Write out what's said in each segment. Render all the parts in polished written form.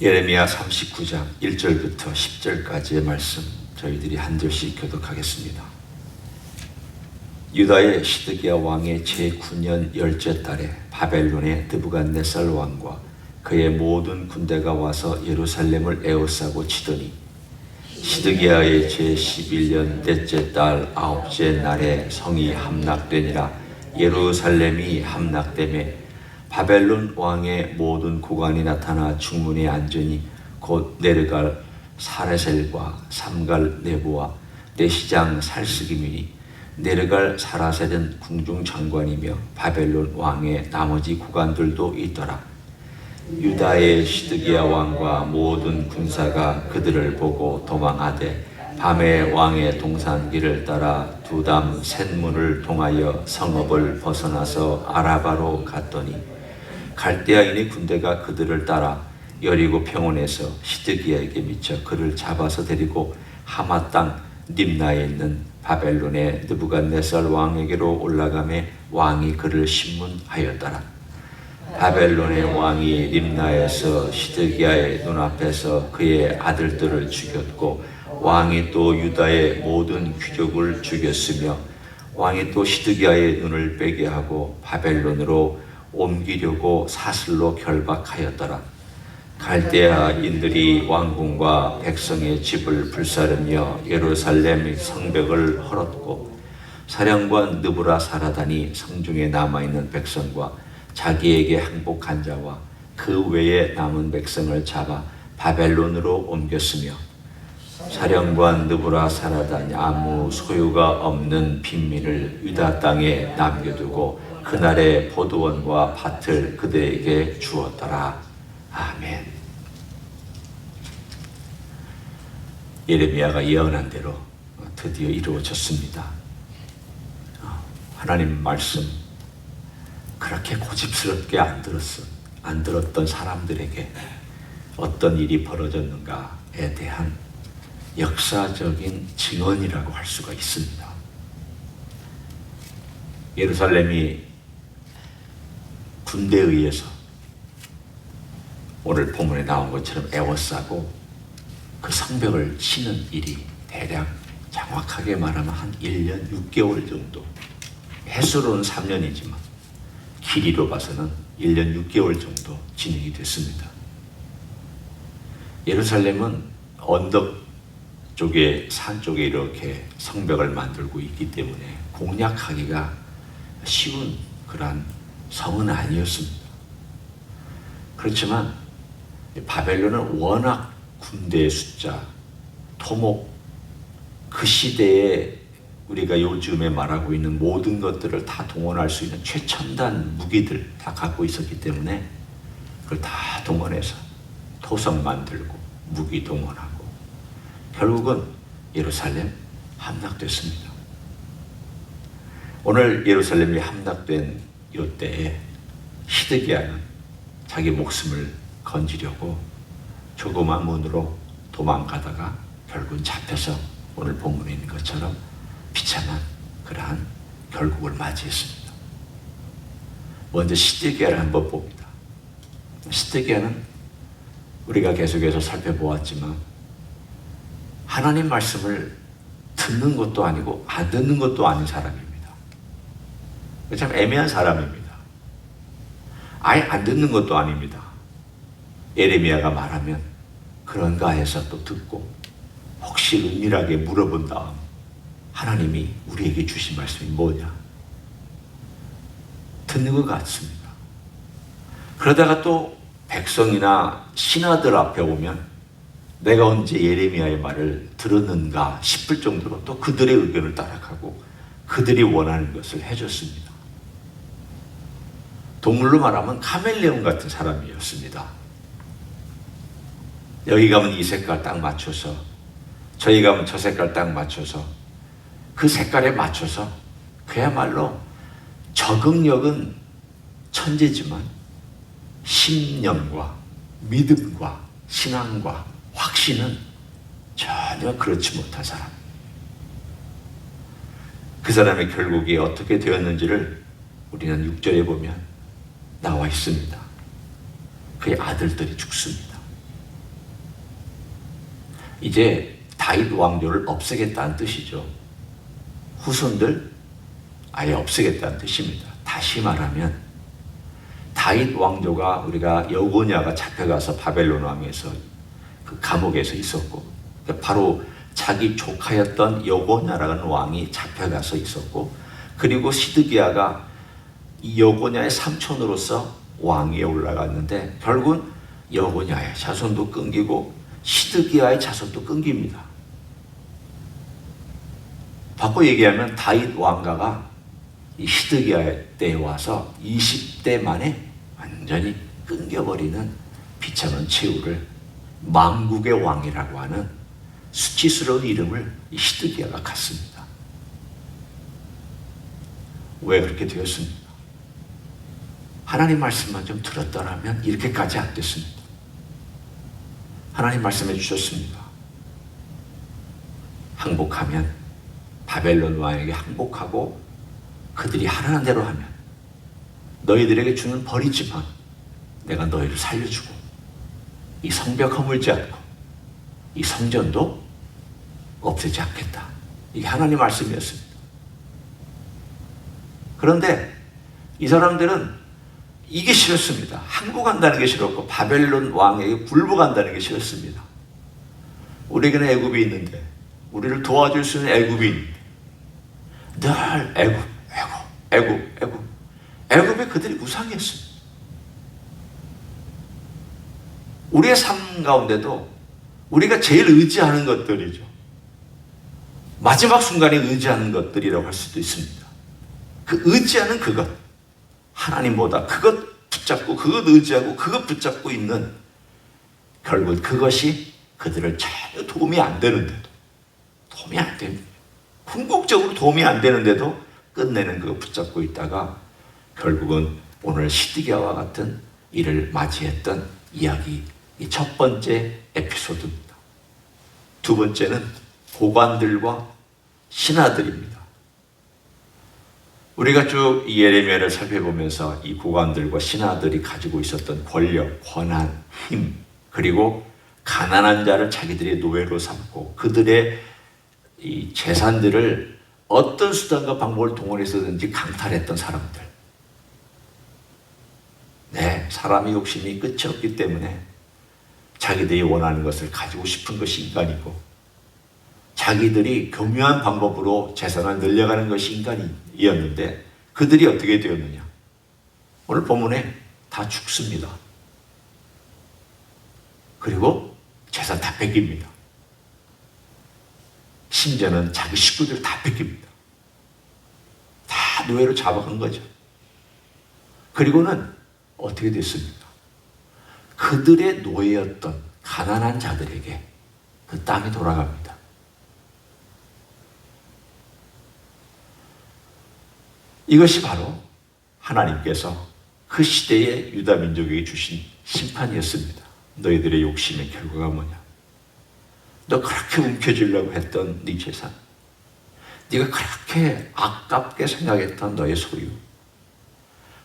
예레미야 39장 1절부터 10절까지의 말씀 저희들이 한 절씩 교독하겠습니다. 유다의 시드기야 왕의 제9년 10째 달에 바벨론의 느부갓네살 왕과 그의 모든 군대가 와서 예루살렘을 에워싸고 치더니 시드기야의 제11년 넷째 달 9째 날에 성이 함락되니라. 예루살렘이 함락되매 바벨론 왕의 모든 고관이 나타나 중문에 앉으니 곧 네르갈 사레셀과 삼갈 네부와 내시장 살스기민이 네르갈 사라셀은 궁중장관이며 바벨론 왕의 나머지 고관들도 있더라. 유다의 시드기야 왕과 모든 군사가 그들을 보고 도망하되 밤에 왕의 동산길을 따라 두담 셋문을 통하여 성읍을 벗어나서 아라바로 갔더니 갈대아인의 군대가 그들을 따라 여리고 평원에서 시드기야에게 미쳐 그를 잡아서 데리고 하마 땅 림나에 있는 바벨론의 느부갓네살 왕에게로 올라가매 왕이 그를 신문하였더라. 바벨론의 왕이 림나에서 시드기야의 눈앞에서 그의 아들들을 죽였고 왕이 또 유다의 모든 귀족을 죽였으며 왕이 또 시드기야의 눈을 빼게 하고 바벨론으로 옮기려고 사슬로 결박하였더라. 갈대아인들이 왕궁과 백성의 집을 불사르며 예루살렘 성벽을 헐었고 사령관 느부라사라단이 성중에 남아있는 백성과 자기에게 항복한 자와 그 외에 남은 백성을 잡아 바벨론으로 옮겼으며 사령관 느부라사라단이 아무 소유가 없는 빈민을 유다 땅에 남겨두고 그날의 포도원과 밭을 그들에게 주었더라. 아멘. 예레미야가 예언한 대로 드디어 이루어졌습니다. 하나님 말씀 그렇게 고집스럽게 안 들었던 사람들에게 어떤 일이 벌어졌는가에 대한 역사적인 증언이라고 할 수가 있습니다. 예루살렘이 군대에 의해서 오늘 본문에 나온 것처럼 에워싸고 그 성벽을 치는 일이 대략 정확하게 말하면 한 1년 6개월 정도, 횟수로는 3년이지만 길이로 봐서는 1년 6개월 정도 진행이 됐습니다. 예루살렘은 언덕 쪽에, 산 쪽에 이렇게 성벽을 만들고 있기 때문에 공략하기가 쉬운 그러한 성은 아니었습니다. 그렇지만 바벨론은 워낙 군대의 숫자, 토목, 그 시대에 우리가 요즘에 말하고 있는 모든 것들을 다 동원할 수 있는 최첨단 무기들 다 갖고 있었기 때문에 그걸 다 동원해서 토성 만들고 무기 동원하고 결국은 예루살렘 함락됐습니다. 오늘 예루살렘이 함락된 이때에 시드기야는 자기 목숨을 건지려고 조그만 문으로 도망가다가 결국은 잡혀서 오늘 본문에 있는 것처럼 비참한 그러한 결국을 맞이했습니다. 먼저 시드기야를 한번 봅니다. 시드기야는 우리가 계속해서 살펴보았지만 하나님 말씀을 듣는 것도 아니고 안 듣는 것도 아닌 사람입니다. 참 애매한 사람입니다. 아예 안 듣는 것도 아닙니다. 예레미야가 말하면 그런가 해서 또 듣고 혹시 은밀하게 물어본 다음 하나님이 우리에게 주신 말씀이 뭐냐? 듣는 것 같습니다. 그러다가 또 백성이나 신하들 앞에 오면 내가 언제 예레미야의 말을 들었는가 싶을 정도로 또 그들의 의견을 따라가고 그들이 원하는 것을 해줬습니다. 동물로 말하면 카멜레온 같은 사람이었습니다. 여기 가면 이 색깔 딱 맞춰서 저기 가면 저 색깔 딱 맞춰서 그 색깔에 맞춰서 그야말로 적응력은 천재지만 신념과 믿음과 신앙과 확신은 전혀 그렇지 못한 사람. 그 사람의 결국이 어떻게 되었는지를 우리는 6절에 보면 나와 있습니다. 그의 아들들이 죽습니다. 이제 다윗 왕조를 없애겠다는 뜻이죠. 후손들 아예 없애겠다는 뜻입니다. 다시 말하면 다윗 왕조가 우리가 여고냐가 잡혀가서 바벨론 왕에서 그 감옥에서 있었고, 바로 자기 조카였던 여고냐라는 왕이 잡혀가서 있었고, 그리고 시드기야가 이 여고냐의 삼촌으로서 왕위에 올라갔는데 결국은 여고냐의 자손도 끊기고 시드기야의 자손도 끊깁니다. 바꿔 얘기하면 다윗 왕가가 이 시드기야 때에 와서 20대 만에 완전히 끊겨버리는 비참한 최후를 만국의 왕이라고 하는 수치스러운 이름을 이 시드기야가 갖습니다. 왜 그렇게 되었습니까? 하나님 말씀만 좀 들었더라면 이렇게까지 안 됐습니다. 하나님 말씀해 주셨습니다. 항복하면 바벨론 왕에게 항복하고 그들이 하라는 대로 하면 너희들에게 주는 벌이지만 내가 너희를 살려주고 이 성벽 허물지 않고 이 성전도 없애지 않겠다. 이게 하나님 말씀이었습니다. 그런데 이 사람들은 이게 싫었습니다. 항복한다는 게 싫었고 바벨론 왕에게 굴복한다는 게 싫었습니다. 우리에게는 애굽이 있는데, 우리를 도와줄 수 있는 애굽이 있는데 늘 애굽에 그들이 우상이었습니다. 우리의 삶 가운데도 우리가 제일 의지하는 것들이죠. 마지막 순간에 의지하는 것들이라고 할 수도 있습니다. 그 의지하는 그것, 하나님보다 그것 붙잡고 그것 의지하고 그것 붙잡고 있는, 결국 그것이 그들을 전혀 도움이 안 되는데도, 도움이 안 됩니다. 궁극적으로 도움이 안 되는데도 끝내는 그거 붙잡고 있다가 결국은 오늘 시드기야와 같은 일을 맞이했던 이야기, 이 첫 번째 에피소드입니다. 두 번째는 고관들과 신하들입니다. 우리가 쭉 예레미야를 살펴보면서 이 고관들과 신하들이 가지고 있었던 권력, 권한, 힘, 그리고 가난한 자를 자기들의 노예로 삼고 그들의 이 재산들을 어떤 수단과 방법을 동원해서든지 강탈했던 사람들. 네, 사람의 욕심이 끝이 없기 때문에 자기들이 원하는 것을 가지고 싶은 것이 인간이고, 자기들이 교묘한 방법으로 재산을 늘려가는 것이 인간이었는데 그들이 어떻게 되었느냐? 오늘 본문에 다 죽습니다. 그리고 재산 다 뺏깁니다. 심지어는 자기 식구들 다 뺏깁니다. 다 노예로 잡아간 거죠. 그리고는 어떻게 됐습니까? 그들의 노예였던 가난한 자들에게 그 땅이 돌아갑니다. 이것이 바로 하나님께서 그 시대의 유다 민족에게 주신 심판이었습니다. 너희들의 욕심의 결과가 뭐냐? 너 그렇게 움켜쥐려고 했던 네 재산, 네가 그렇게 아깝게 생각했던 너의 소유,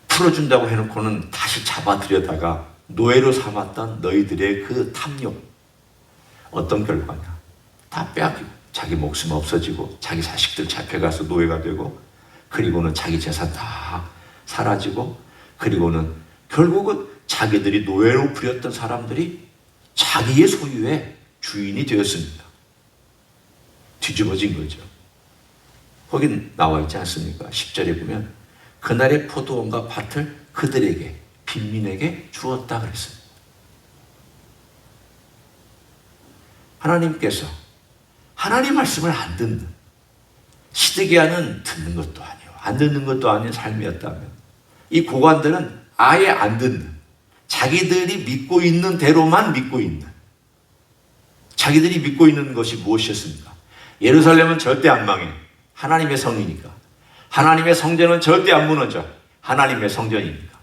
풀어준다고 해놓고는 다시 잡아들여다가 노예로 삼았던 너희들의 그 탐욕, 어떤 결과냐? 다 빼앗기고 자기 목숨 없어지고 자기 자식들 잡혀가서 노예가 되고, 그리고는 자기 재산 다 사라지고, 그리고는 결국은 자기들이 노예로 부렸던 사람들이 자기의 소유의 주인이 되었습니다. 뒤집어진 거죠. 거긴 나와 있지 않습니까? 10절에 보면 그날의 포도원과 밭을 그들에게, 빈민에게 주었다 그랬습니다. 하나님께서 하나님 말씀을 안 듣는, 시드기야는 듣는 것도 아니고 안 듣는 것도 아닌 삶이었다면, 이 고관들은 아예 안 듣는, 자기들이 믿고 있는 대로만 믿고 있는, 자기들이 믿고 있는 것이 무엇이었습니까? 예루살렘은 절대 안 망해. 하나님의 성이니까. 하나님의 성전은 절대 안 무너져. 하나님의 성전이니까.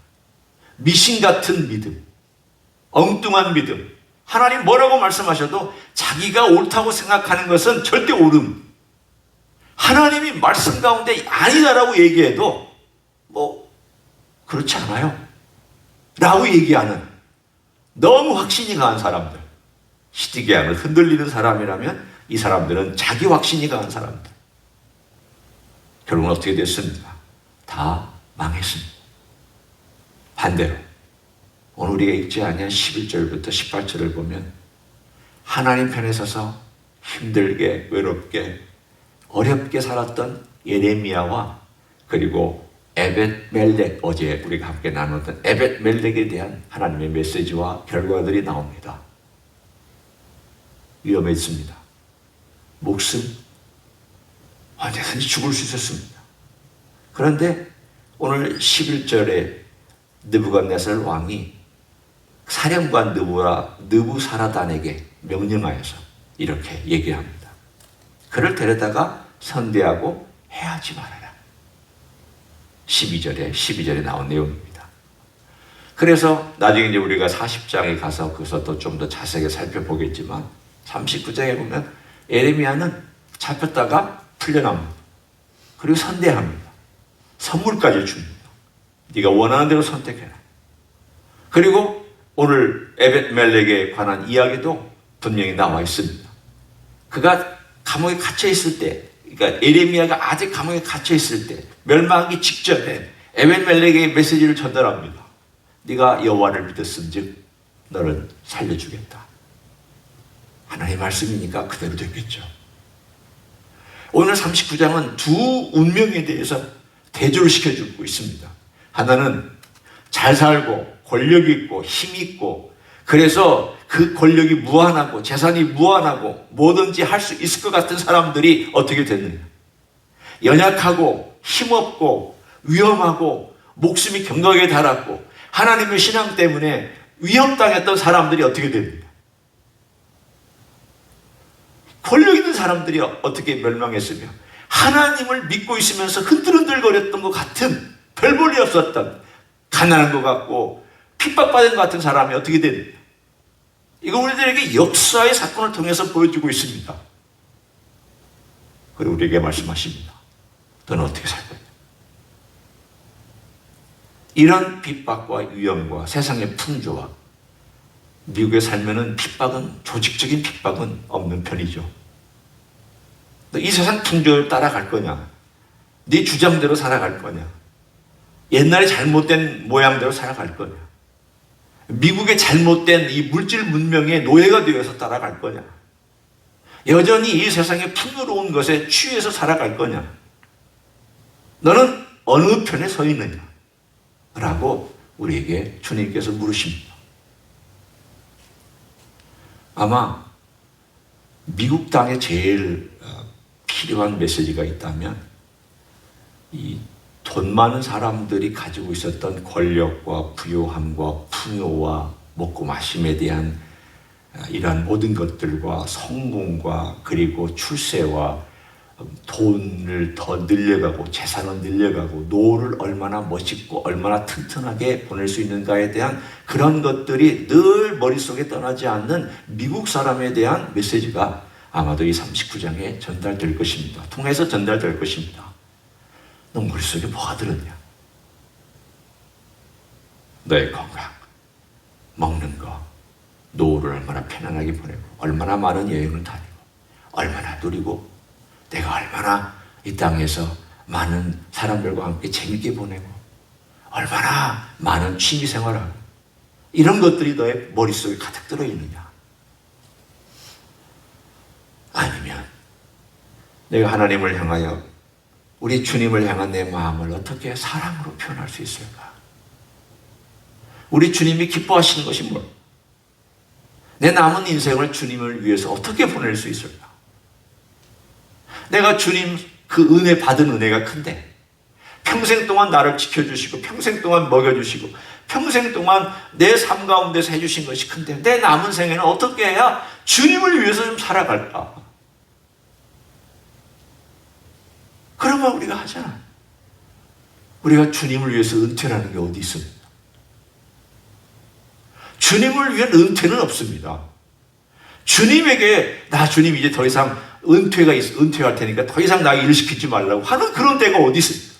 미신 같은 믿음, 엉뚱한 믿음, 하나님 뭐라고 말씀하셔도 자기가 옳다고 생각하는 것은 절대 옳음, 하나님이 말씀 가운데 아니다라고 얘기해도 뭐 그렇지 않아요 라고 얘기하는 너무 확신이 강한 사람들, 시디게아는 흔들리는 사람이라면 이 사람들은 자기 확신이 강한 사람들. 결국은 어떻게 됐습니까? 다 망했습니다. 반대로 오늘 우리가 읽지 아니한 11절부터 18절을 보면 하나님 편에 서서 힘들게 외롭게 어렵게 살았던 예레미야와 그리고 에벳멜렉, 어제 우리가 함께 나눴던 에벳멜렉에 대한 하나님의 메시지와 결과들이 나옵니다. 위험했습니다. 목숨 언제든지 죽을 수 있었습니다. 그런데 오늘 11절에 느부갓네살 왕이 사령관 느부사라단에게 명령하여서 이렇게 얘기합니다. 그를 데려다가 선대하고 해하지 말아라. 12절에 나온 내용입니다. 그래서 나중에 이제 우리가 40장에 가서 그것도 또 좀 더 자세하게 살펴보겠지만 39장에 보면 예레미야는 잡혔다가 풀려납니다. 그리고 선대합니다. 선물까지 줍니다. 네가 원하는 대로 선택해라. 그리고 오늘 에벳멜렉에 관한 이야기도 분명히 나와 있습니다. 그가 감옥에 갇혀 있을 때, 그러니까 예레미야가 아직 감옥에 갇혀 있을 때, 멸망하기 직전에 에벳멜렉에게 메시지를 전달합니다. 네가 여호와를 믿었은즉 너를 살려주겠다. 하나님의 말씀이니까 그대로 됐겠죠. 오늘 39장은 두 운명에 대해서 대조를 시켜주고 있습니다. 하나는 잘 살고 권력이 있고 힘이 있고 그래서 그 권력이 무한하고 재산이 무한하고 뭐든지 할 수 있을 것 같은 사람들이 어떻게 됐느냐. 연약하고 힘없고 위험하고 목숨이 경각에 달았고 하나님의 신앙 때문에 위협당했던 사람들이 어떻게 됩니까? 권력 있는 사람들이 어떻게 멸망했으며 하나님을 믿고 있으면서 흔들흔들거렸던 것 같은 별 볼 일 없었던 가난한 것 같고 핍박받은 것 같은 사람이 어떻게 됩니까? 이거 우리들에게 역사의 사건을 통해서 보여주고 있습니다. 그리고 우리에게 말씀하십니다. 너는 어떻게 살 거냐? 이런 핍박과 위험과 세상의 풍조와 미국에 살면은 핍박은 조직적인 핍박은 없는 편이죠. 너 이 세상 풍조를 따라갈 거냐? 네 주장대로 살아갈 거냐? 옛날에 잘못된 모양대로 살아갈 거냐? 미국의 잘못된 이 물질 문명의 노예가 되어서 따라갈 거냐? 여전히 이 세상의 풍요로운 것에 취해서 살아갈 거냐? 너는 어느 편에 서 있느냐? 라고 우리에게 주님께서 물으십니다. 아마 미국 땅에 제일 필요한 메시지가 있다면 이 돈 많은 사람들이 가지고 있었던 권력과 부요함과 풍요와 먹고 마심에 대한 이러한 모든 것들과 성공과 그리고 출세와 돈을 더 늘려가고 재산을 늘려가고 노후를 얼마나 멋있고 얼마나 튼튼하게 보낼 수 있는가에 대한 그런 것들이 늘 머릿속에 떠나지 않는 미국 사람에 대한 메시지가 아마도 이 39장에 전달될 것입니다. 통해서 전달될 것입니다. 너 머릿속에 뭐가 들었냐? 너의 건강, 먹는 거, 노후를 얼마나 편안하게 보내고 얼마나 많은 여행을 다니고 얼마나 누리고 내가 얼마나 이 땅에서 많은 사람들과 함께 재밌게 보내고 얼마나 많은 취미 생활하고 이런 것들이 너의 머릿속에 가득 들어있느냐? 아니면 내가 하나님을 향하여 우리 주님을 향한 내 마음을 어떻게 사랑으로 표현할 수 있을까? 우리 주님이 기뻐하시는 것이 뭘? 내 남은 인생을 주님을 위해서 어떻게 보낼 수 있을까? 내가 주님 그 은혜 받은 은혜가 큰데 평생 동안 나를 지켜주시고 평생 동안 먹여주시고 평생 동안 내 삶 가운데서 해주신 것이 큰데 내 남은 생에는 어떻게 해야 주님을 위해서 좀 살아갈까? 그러면 우리가 하잖아. 우리가 주님을 위해서 은퇴라는 게 어디 있습니까? 주님을 위한 은퇴는 없습니다. 주님에게 나 주님 이제 더 이상 은퇴할 테니까 더 이상 나 일 시키지 말라고 하는 그런 데가 어디 있습니까?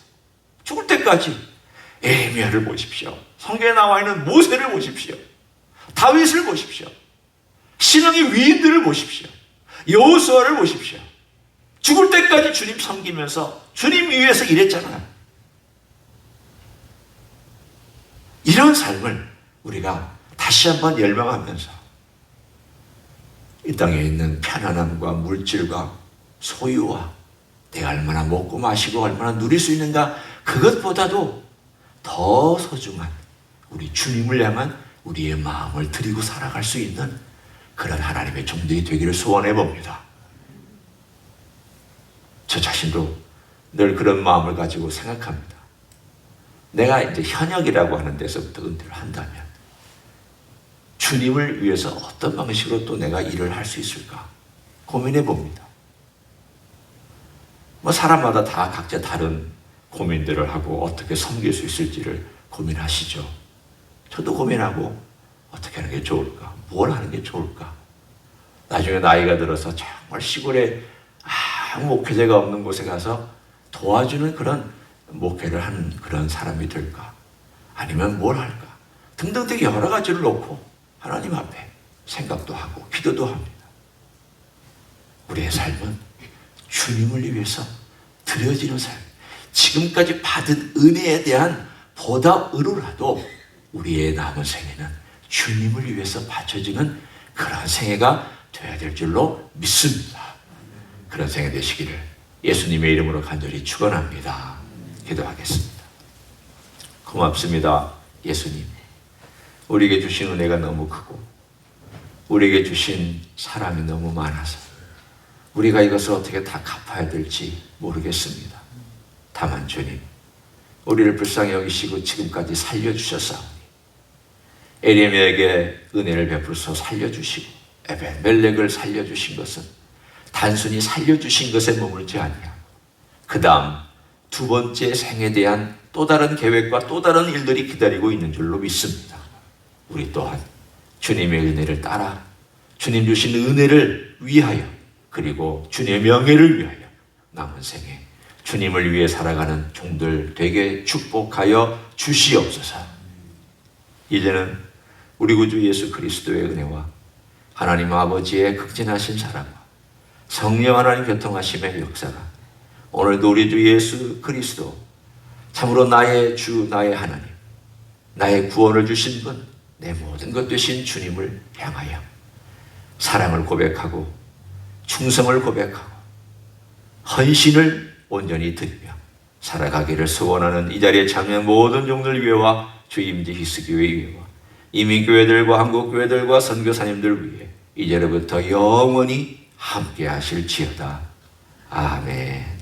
죽을 때까지 에레미야를 보십시오. 성경에 나와 있는 모세를 보십시오. 다윗을 보십시오. 신앙의 위인들을 보십시오. 여호수아를 보십시오. 죽을 때까지 주님 섬기면서 주님 위해서 일했잖아요. 이런 삶을 우리가 다시 한번 열망하면서 이 땅에 있는 편안함과 물질과 소유와 내가 얼마나 먹고 마시고 얼마나 누릴 수 있는가, 그것보다도 더 소중한 우리 주님을 향한 우리의 마음을 드리고 살아갈 수 있는 그런 하나님의 종들이 되기를 소원해 봅니다. 저 자신도 늘 그런 마음을 가지고 생각합니다. 내가 이제 현역이라고 하는 데서부터 은퇴를 한다면 주님을 위해서 어떤 방식으로 또 내가 일을 할 수 있을까 고민해 봅니다. 사람마다 다 각자 다른 고민들을 하고 어떻게 섬길 수 있을지를 고민하시죠. 저도 고민하고 어떻게 하는 게 좋을까? 뭘 하는 게 좋을까? 나중에 나이가 들어서 정말 시골에 아무 목회자가 없는 곳에 가서 도와주는 그런 목회를 하는 그런 사람이 될까? 아니면 뭘 할까? 등등등 여러 가지를 놓고 하나님 앞에 생각도 하고 기도도 합니다. 우리의 삶은 주님을 위해서 드려지는 삶, 지금까지 받은 은혜에 대한 보답으로라도 우리의 남은 생애는 주님을 위해서 바쳐지는 그런 생애가 되어야 될 줄로 믿습니다. 그런 생애 되시기를 예수님의 이름으로 간절히 축원합니다. 기도하겠습니다. 고맙습니다. 예수님, 우리에게 주신 은혜가 너무 크고 우리에게 주신 사랑이 너무 많아서 우리가 이것을 어떻게 다 갚아야 될지 모르겠습니다. 다만 주님, 우리를 불쌍히 여기시고 지금까지 살려주셨사오니 에레미야에게 은혜를 베풀어서 살려주시고 에벤멜렉을 살려주신 것은 단순히 살려주신 것에 머물지 아니하고 그 다음 두 번째 생에 대한 또 다른 계획과 또 다른 일들이 기다리고 있는 줄로 믿습니다. 우리 또한 주님의 은혜를 따라 주님 주신 은혜를 위하여 그리고 주님의 명예를 위하여 남은 생에 주님을 위해 살아가는 종들 되게 축복하여 주시옵소서. 이제는 우리 구주 예수 그리스도의 은혜와 하나님 아버지의 극진하신 사랑과 성령 하나님 교통하심의 역사가 오늘도 우리 주 예수 그리스도 참으로 나의 주 나의 하나님, 나의 구원을 주신 분, 내 모든 것 되신 주님을 향하여 사랑을 고백하고 충성을 고백하고 헌신을 온전히 드리며 살아가기를 소원하는 이 자리에 참여한 모든 종들 위해와 주 임재 히스교회 위해와 이민교회들과 한국교회들과 선교사님들 위해 이제로부터 영원히 함께 하실지어다. 아멘.